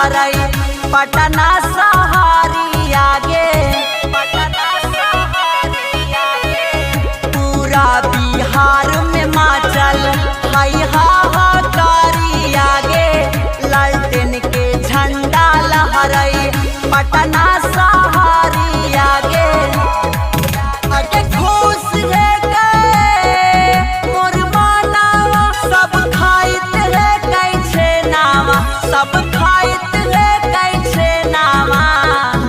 लहराई पटना सहारी आगे, पटना सहारी आगे। पूरा बिहार में माचल हाई हाहाकारी आगे, लालटेन के झंडा लहराई पटना सहारी आगे। आगे खुश है मोर मानावा, सब खाइत है कैसे नावा, सब खाइत है कैसे नावा।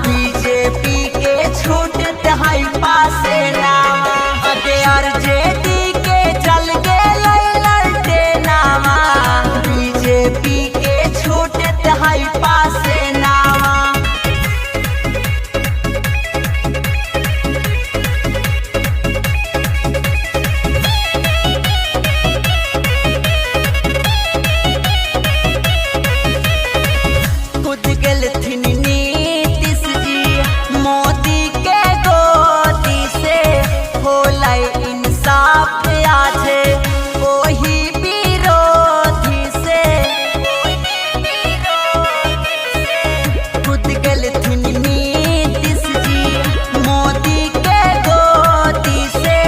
बीजेपी के छूटत है पासे नावा, आगे आरजेडी के चल गेलै ललटे नावा। बीजेपी के छूटत है पासे नावा। कूद गेलथिन नीतीश जी मोदी के गोदी से, होलै इंसाफ आजे वही विरोधी से। कूद गेलथिन नीतीश जी मोदी के गोदी से,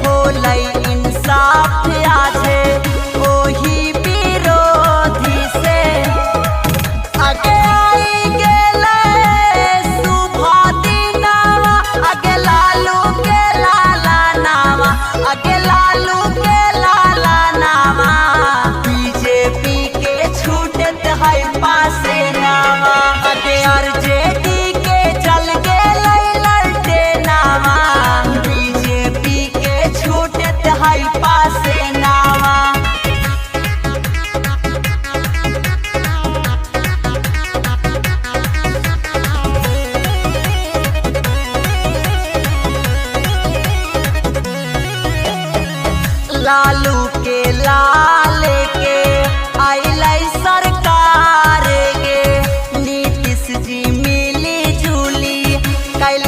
होलै इंसाफ आजे वही विरोधी से। आगे आई गेलै सुभा दीनावा, आगे लालू के लाला नावा, आगे लालू के लाला नावा। बीजेपी के छूटत है पासे नावा, आगे आरजेडी के चल गेलै ललटे नावा। बीजेपी के छूटत है पासे नावा। लालू के लाल के आइलै सरकार गे, नीतीश जी मिली जुली कैल